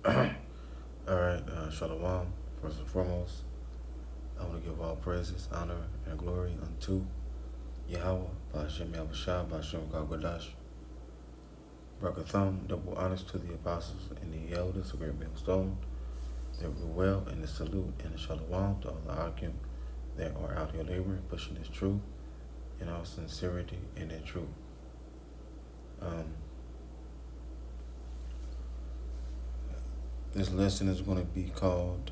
Alright, Shalom. First and foremost, I want to give all praises, honor, and glory unto Yahweh, Ba'ashem Yahushua, Ba'ashem Gagadash, Brakatham, double honors to the apostles and the elders, the great millstone, that rule well, and the salute and the Shalom to all the Akim that are out here laboring, pushing this truth in all sincerity and in truth. This lesson is going to be called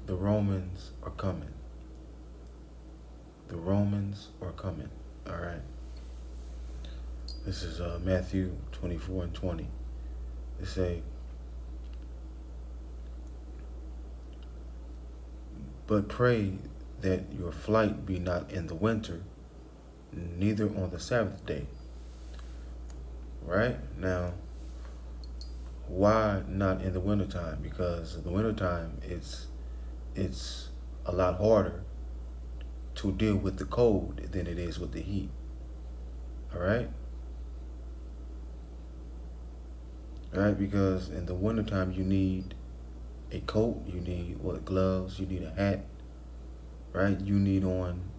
The Romans Are Coming. The Romans Are Coming. All right. This is Matthew 24 and 20. They say, but pray that your flight be not in the winter, neither on the Sabbath day. Right? Now, why not in the wintertime? Because in the wintertime, it's a lot harder to deal with the cold than it is with the heat. All right? All right, because in the wintertime, you need a coat, you need gloves, you need a hat, right? You need on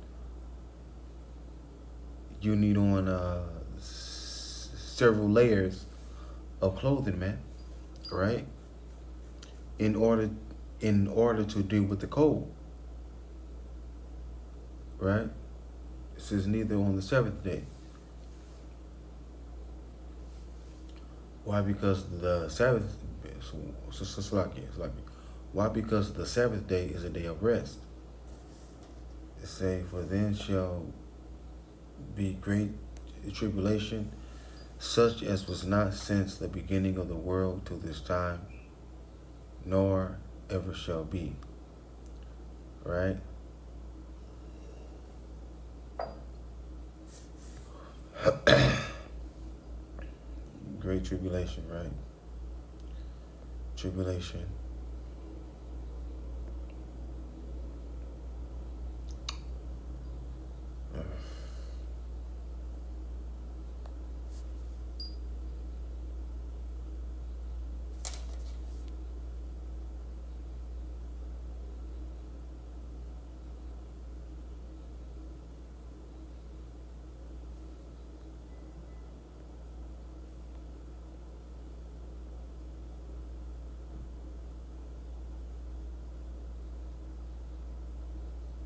several layers of clothing, man, right? In order to deal with the cold, right? It says neither on the seventh day. Why? Because the Sabbath. Why? Because the Sabbath day is a day of rest. It say, for then shall be great tribulation, such as was not since the beginning of the world to this time, nor ever shall be. Right? Great tribulation, right? Tribulation.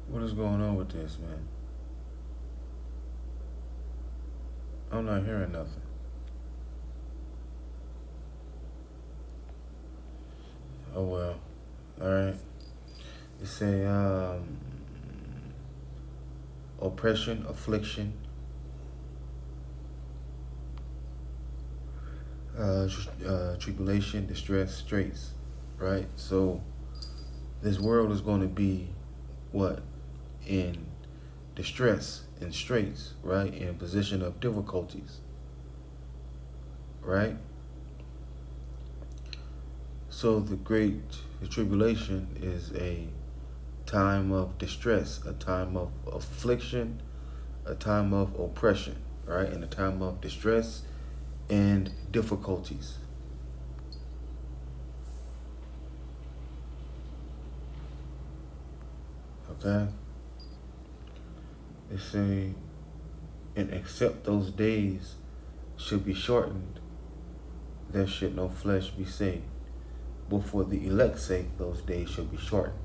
What is going on with this, man? I'm not hearing nothing. Oh well. Alright. It say oppression, affliction, tribulation, distress, straits. Right? So this world is going to be what? In distress and straits, right? In a position of difficulties, right? So the great tribulation is a time of distress, a time of affliction, a time of oppression, right? And a time of distress and difficulties. Okay? They say, and except those days should be shortened, there should no flesh be saved. But for the elect's sake, those days should be shortened.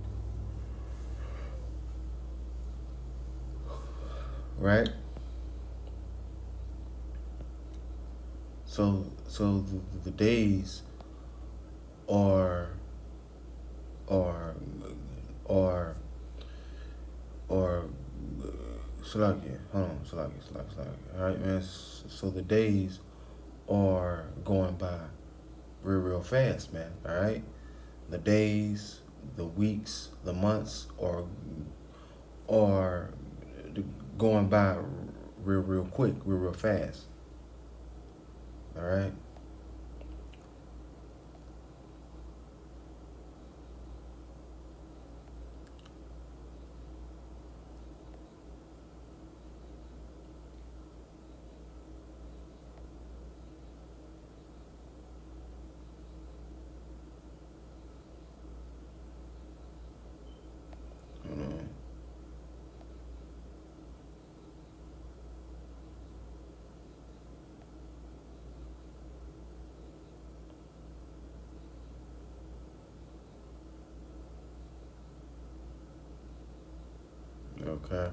Right? So the days are Salakia, hold on, Salakia. All right, man. So the days are going by real fast, man. All right, the days, the weeks, the months are going by real quick, real fast. All right. Okay.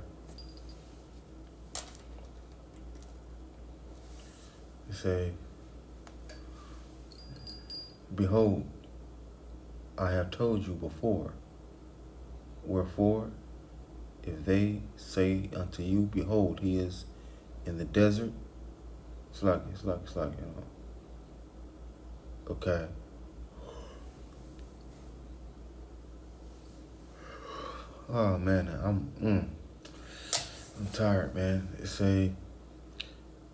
It say, behold, I have told you before. Wherefore, if they say unto you, behold, he is in the desert, it's like, okay. Oh man, I'm tired, man. It say,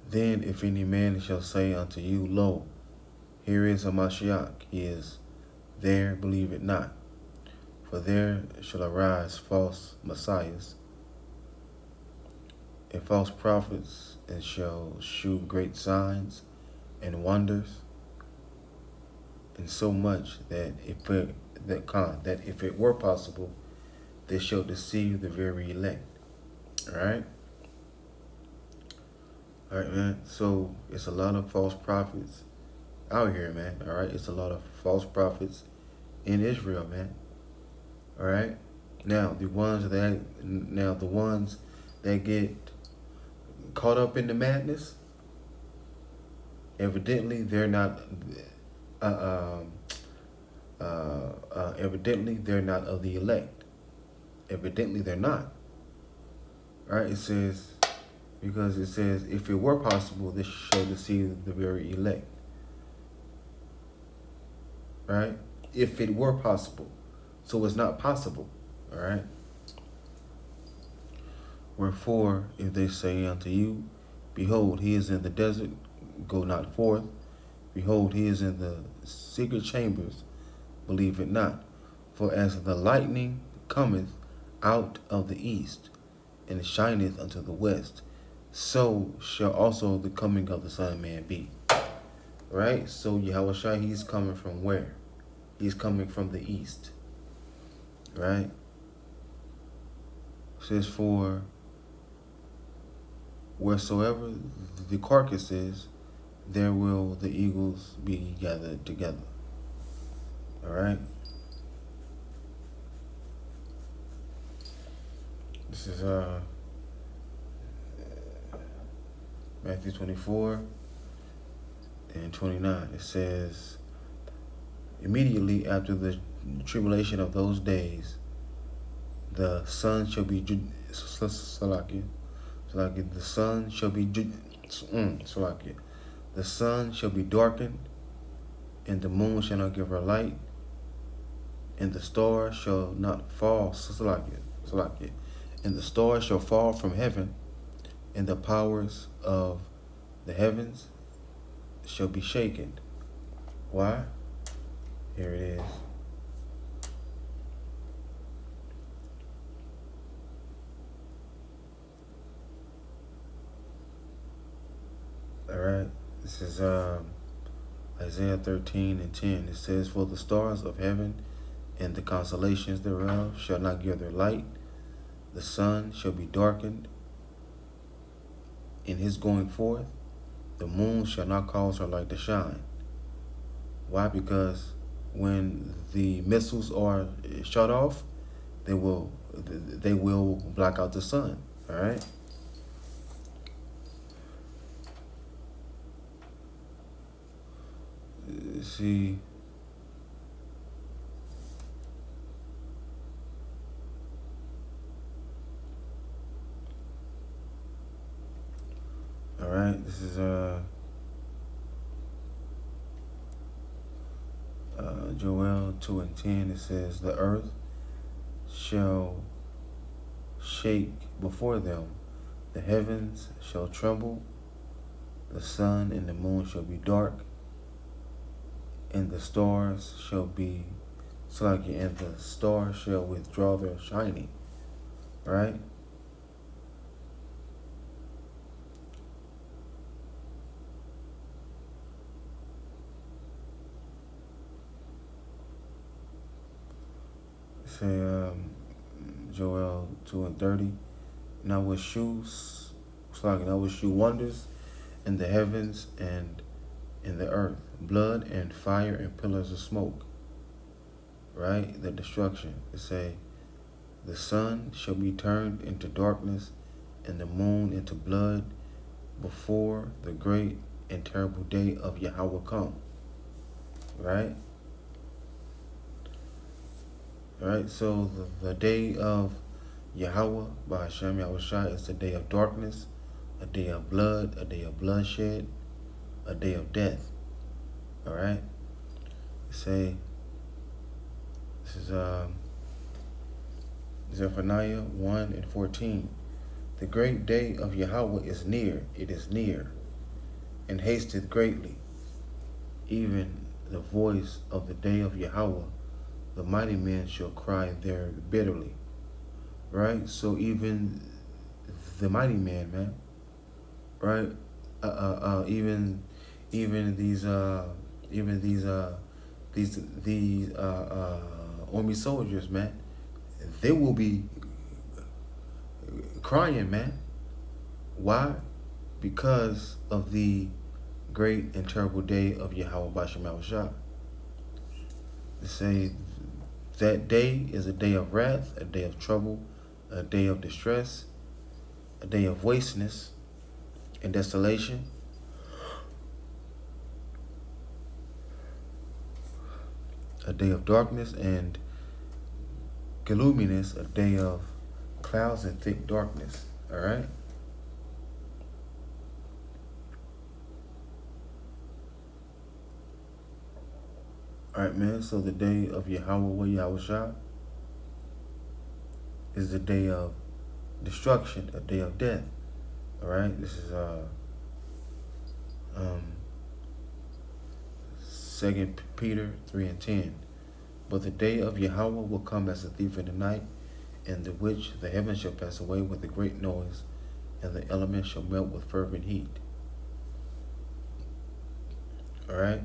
then if any man shall say unto you, lo, here is a Mashiach, he is there, believe it not. For there shall arise false messiahs and false prophets, and shall shew great signs and wonders, and so much that if it were possible, they shall deceive the very elect. All right. All right, man. So it's a lot of false prophets out here, man. All right. It's a lot of false prophets in Israel, man. All right. Now the ones that get caught up in the madness, evidently they're not. Evidently they're not of the elect. Evidently they're not. All right. Because it says, if it were possible, this shall deceive the very elect. Right? If it were possible. So it's not possible. All right? Wherefore, if they say unto you, behold, he is in the desert, go not forth. Behold, he is in the secret chambers, believe it not. For as the lightning cometh out of the east, and shineth unto the west, so shall also the coming of the Son of Man be. Right? So Yahushua, he's coming from where? He's coming from the east. Right? It says, for wheresoever the carcass is, there will the eagles be gathered together. All right? This is Matthew 24 and 29. It says, immediately after the tribulation of those days, the sun shall be the sun shall be the sun shall be darkened, and the moon shall not give her light, and the stars shall not fall, and the stars shall fall from heaven, and the powers of the heavens shall be shaken. Why? Here it is. All right. This is Isaiah 13 and 10. It says, for the stars of heaven and the constellations thereof shall not give their light. The sun shall be darkened in his going forth. The moon shall not cause her light to shine. Why? Because when the missiles are shut off, they will block out the sun. All right. See. All right. This is Joel 2 and 10. It says, the earth shall shake before them, the heavens shall tremble, the sun and the moon shall be dark, and the stars shall be sluggy, and the stars shall withdraw their shining. Right? Say Joel 2 and 30. And I will shew wonders in the heavens and in the earth, blood and fire and pillars of smoke. Right? The destruction. It say, The sun shall be turned into darkness, and the moon into blood, before the great and terrible day of Yahweh come. Right? Right? So the day of Yahweh by Hashem Yahushua is a day of darkness, a day of blood, a day of bloodshed, a day of death. All right? Say, this is Zephaniah 1:14. The great day of Yahweh is near, it is near, and hasteth greatly. Even the voice of the day of Yahweh, the mighty men shall cry there bitterly. Right? So even the mighty man, right? Even these army soldiers, man, they will be crying, man. Why? Because of the great and terrible day of Yahweh Bashem Yahushua. They say that day is a day of wrath, a day of trouble, a day of distress, a day of wasteness and desolation. A day of darkness and gloominess, a day of clouds and thick darkness. All right? All right, man. So the day of Yahweh Yahushua is the day of destruction, a day of death. All right? This is 2 Peter 3:10. But the day of Yahweh will come as a thief in the night, in the which the heavens shall pass away with a great noise, and the elements shall melt with fervent heat. All right?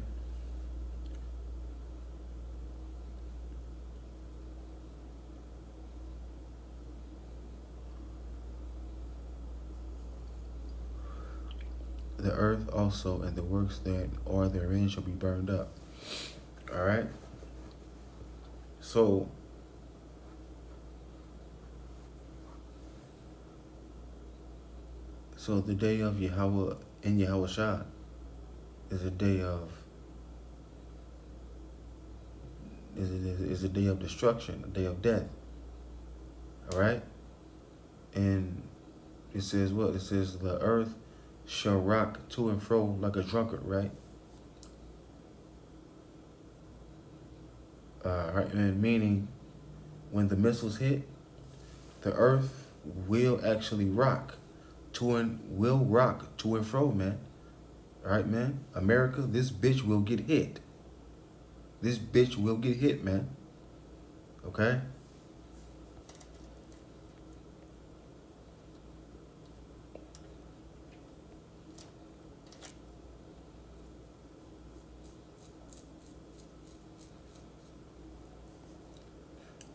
The earth also and the works that are therein shall be burned up. All right? So, the day of Yahweh in Yahushua is a day of a day of destruction, a day of death. All right? And it says what? It says the earth shall rock to and fro like a drunkard, right? Right, and meaning when the missiles hit, the earth will actually rock to and fro, man. All right, man. America, this bitch will get hit. This bitch will get hit, man. Okay?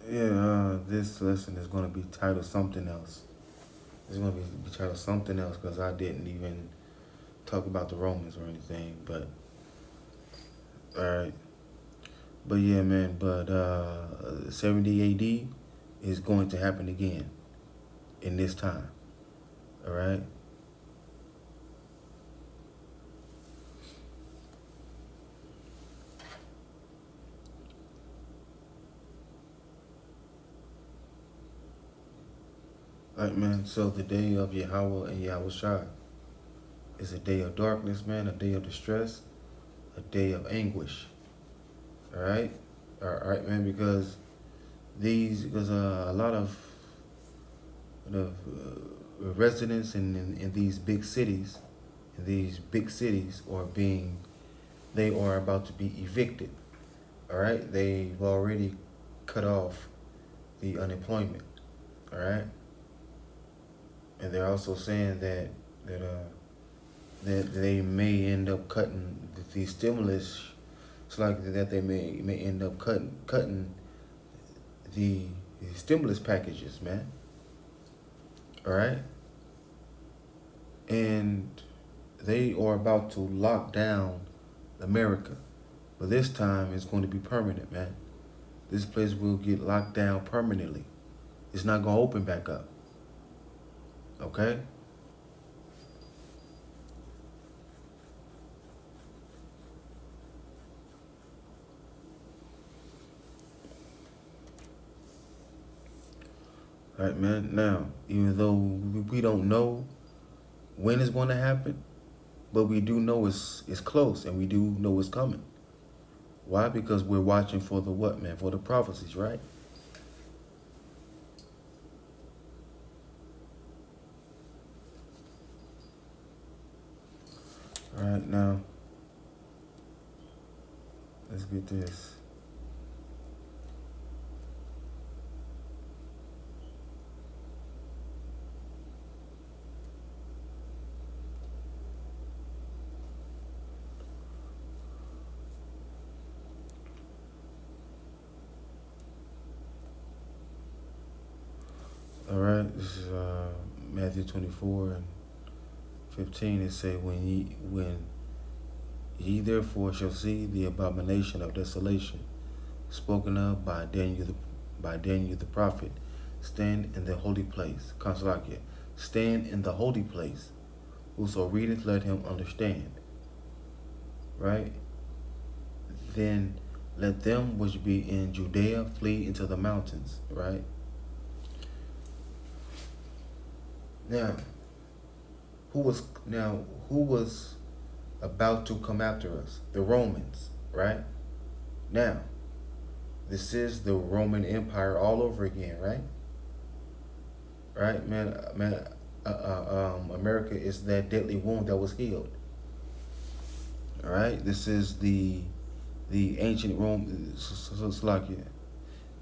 Yeah, this lesson is going to be titled something else. It's going to be titled something else because I didn't even talk about the Romans or anything. But, all right. But yeah, man, but 70 AD is going to happen again in this time. All right? All right, man, so the day of Yahweh and Yahushua is a day of darkness, man, a day of distress, a day of anguish. All right? All right, man, because a lot of residents in these big cities, they are about to be evicted. All right? They've already cut off the unemployment. All right? And they're also saying that they may end up cutting the stimulus. It's likely that they may end up cutting the stimulus packages, man. All right? And they are about to lock down America. But this time it's going to be permanent, man. This place will get locked down permanently. It's not gonna open back up. Okay? All right, man. Now, even though we don't know when it's going to happen, but we do know it's close, and we do know it's coming. Why? Because we're watching for the what, man? For the prophecies, right? All right, now let's get this. All right, this is Matthew 24:15. It say, when ye therefore shall see the abomination of desolation spoken of by Daniel the prophet, stand in the holy place. Consolakia, stand in the holy place. Whoso readeth, let him understand. Right? Then let them which be in Judea flee into the mountains. Right? Now, who was about to come after us? The Romans, right? Now, this is the Roman Empire all over again, right? Right, man. America is that deadly wound that was healed. All right, this is the ancient Rome. Slovakia.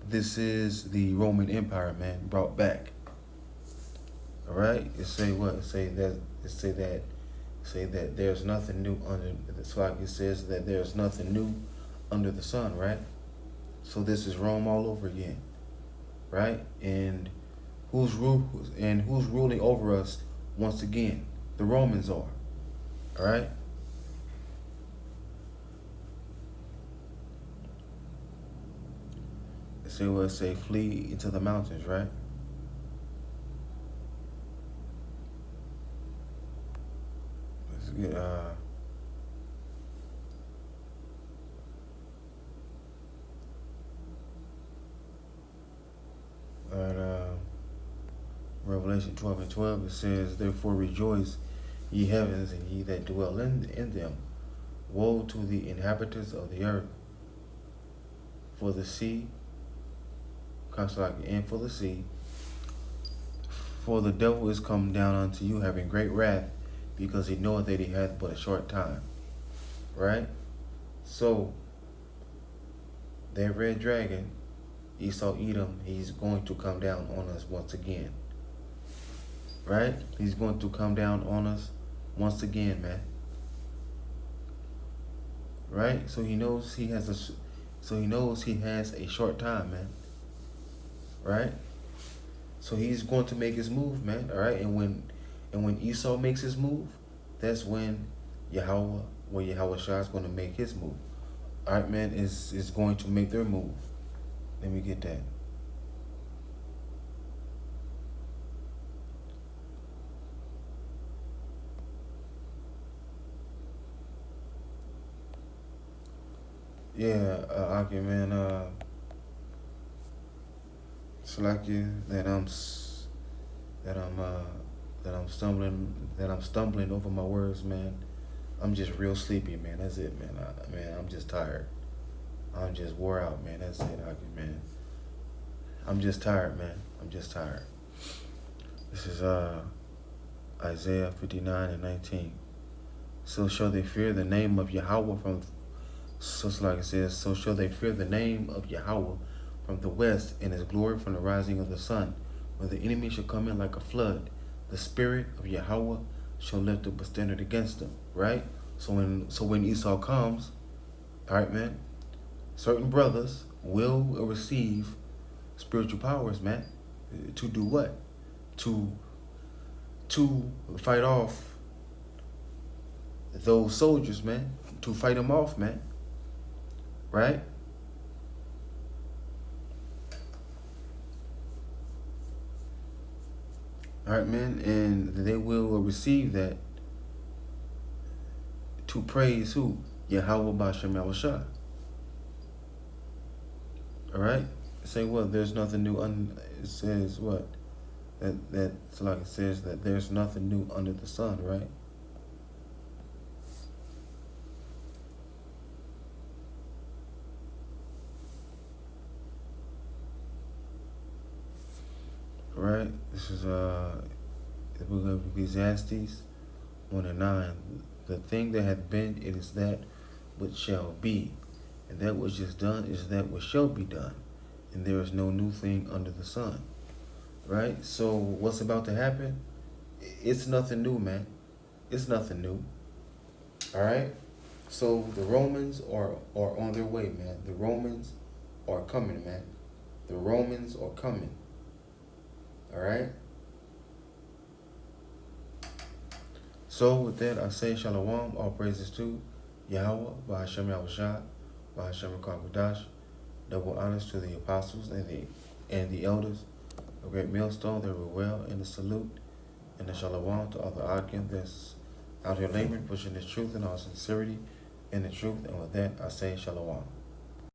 This is the Roman Empire, man, brought back. All right, it say what? It say that there's nothing new under the Slovakia. It says that there's nothing new under the sun, right? So this is Rome all over again, right? And who's ruling over us once again? The Romans are. All right. It say what? It say flee into the mountains, right? Let's get Revelation 12:12, it says, therefore rejoice, ye heavens, and ye that dwell in them. Woe to the inhabitants of the earth, for the sea, and for the sea, for the devil is come down unto you, having great wrath, because he knoweth that he hath but a short time. Right? So, that red dragon, Esau Edom, he's going to come down on us once again. Right? He's going to come down on us once again, man. Right? So he knows he has a short time, man. Right? So he's going to make his move, man. All right? And when Esau makes his move, that's when Yahweh Shah is going to make his move. All right, man, is going to make their move. Let me get that. Yeah, Aki, man, Salakia, that I'm stumbling over my words, man. I'm just real sleepy, man. That's it, man. I'm just tired. I'm just wore out, man. That's it, Aki, man. I'm just tired, man. I'm just tired. This is Isaiah 59:19. So shall they fear the name of Yahweh so it's like it says, so shall they fear the name of Yahweh from the west, and his glory from the rising of the sun. When the enemy shall come in like a flood, the spirit of Yahweh shall lift up a standard against them. Right? So when Esau comes, all right, man, certain brothers will receive spiritual powers, man, to do what? To fight off those soldiers, man. To fight them off, man. Right? All right, man, and they will receive that to praise who? Yahweh Bashem Yahushua. All right? Say what? There's nothing new. It says what? That's like it says that there's nothing new under the sun, right? All right? This is the book of Ecclesiastes 1:9. The thing that hath been, it is that which shall be, and that which is done is that which shall be done, and there is no new thing under the sun. Right? So what's about to happen? It's nothing new, man. It's nothing new. All right? So the Romans are on their way, man. The Romans are coming, man. The Romans are coming. All right? So with that, I say Shalom, all praises to Yahweh, Ba'ashem Yahushua, Ba'ashem Kakwadash. Double honors to the apostles and the elders. A great millstone, they were well in the salute and the Shalom to all the Akim that's out here laboring, pushing this truth in all sincerity and the truth. And with that, I say Shalom.